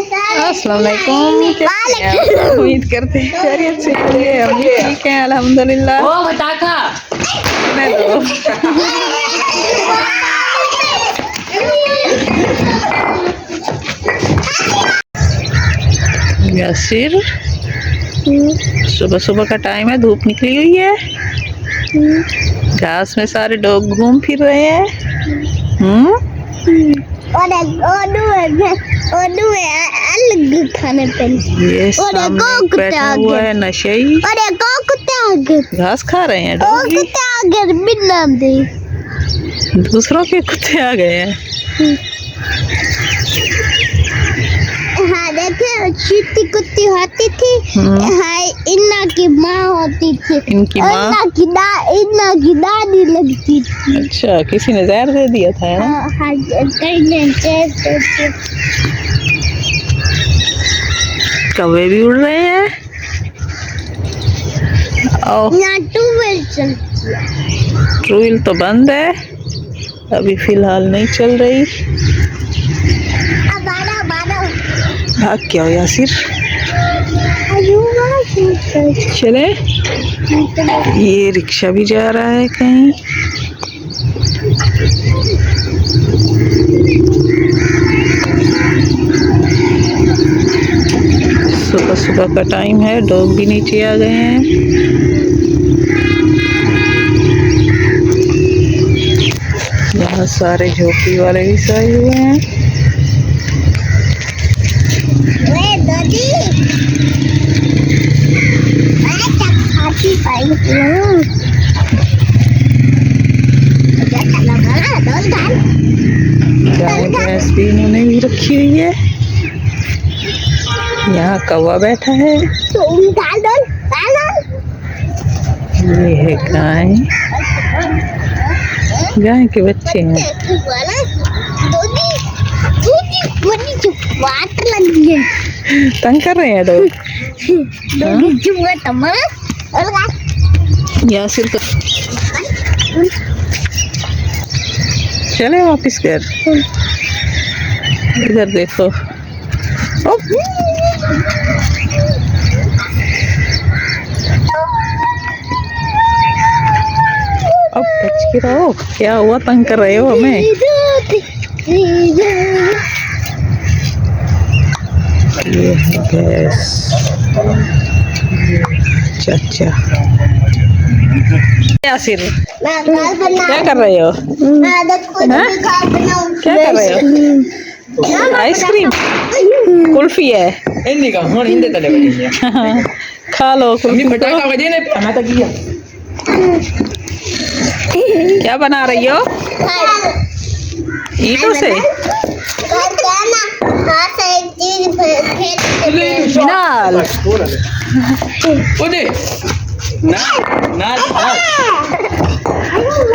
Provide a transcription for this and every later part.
अस्सलाम वालेकुम। कैसे हैं आप? उम्मीद करते हैं खैरियत से होंगे। हम भी ठीक हैं अल्हम्दुलिल्लाह। ओ बताका मैं तो यासिर, सुबह सुबह का टाइम है, धूप निकली हुई है, घास में सारे डॉग घूम फिर रहे हैं। अलग खाने पे ये सामने बैठा हुआ है नशई, घास खा रहे हैं डॉगी। दूसरों के कुत्ते आ गए हैं। हाँ देखे, चीटी कुत्ती होती थी, हाँ इन्ना की माँ होती थी, इनकी माँ इन्ना की दादी लगती थी। अच्छा, किसी ने जहर दे दिया था ना? हाँ कौवे भी उड़ रहे हैं। यहाँ ट्यूबवेल चलती है। ट्यूबवेल तो बंद है अभी फिलहाल, नहीं चल रही। भाग क्या हो यासिर? चले, ये रिक्शा भी जा रहा है कहीं। सुबह सुबह का टाइम है, डॉग भी नीचे आ गए हैं। यहाँ सारे झोपड़ी वाले भी सोए हुए हैं। गाय भैंस भी इन्होंने भी रखी हुई है। यहाँ कौवा बैठा है। ये है गाय, गाय के बच्चे हैं। तंग कर रहे हैं डॉग। यासिर तो चले वापिस घर। इधर देखो, अब बच के रहो। क्या हुआ, तंग कर रहे हो हमें? ये है गैस। चाचा यासिर, क्या कर रहे हो? क्या कर रहे हो? आइसक्रीम, कुल्फी है। खा लो कुल्फी। क्या बना रही हो? ईंटों से?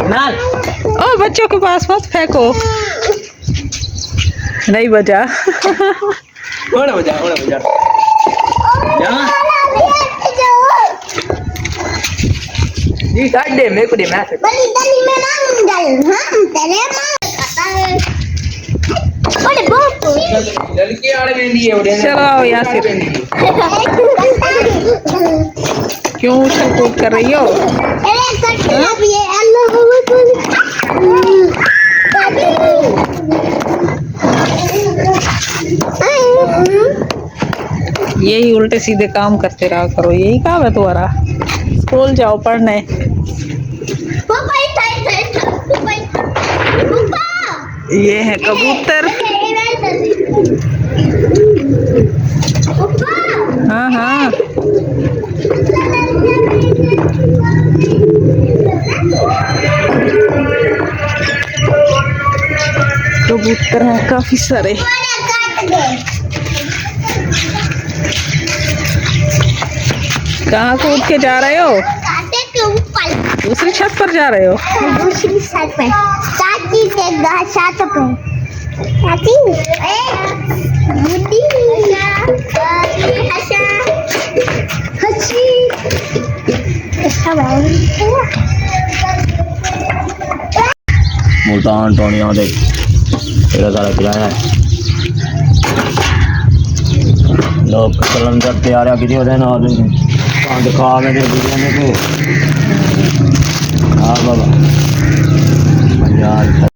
नाल ओ बच्चों के पास मत फेंको। नहीं बजा। जी काट दे, मेरे को दे, मैं लड़की आड़े मेहंदी है। चलो आओ यासिर। क्यों उछल कूद कर रही हो? यही उल्टे सीधे काम करते रहा करो, यही काम है तुम्हारा। स्कूल जाओ पढ़ने। ये है कबूतर। हाँ हाँ, कबूतर हैं काफी सारे। कहाँ कूद के जा रहे हो? दूसरी छत पर जा रहे हो? दूसरी छत पे। चाची के छत पे। चाची मुल्तान टोनिया देख तेरा सारा किराया है। लोग कलंदर तैयार की ਉਹਦੇ ਨਾਲ दिखा मेरे वीडियो में हाँ बाबा यार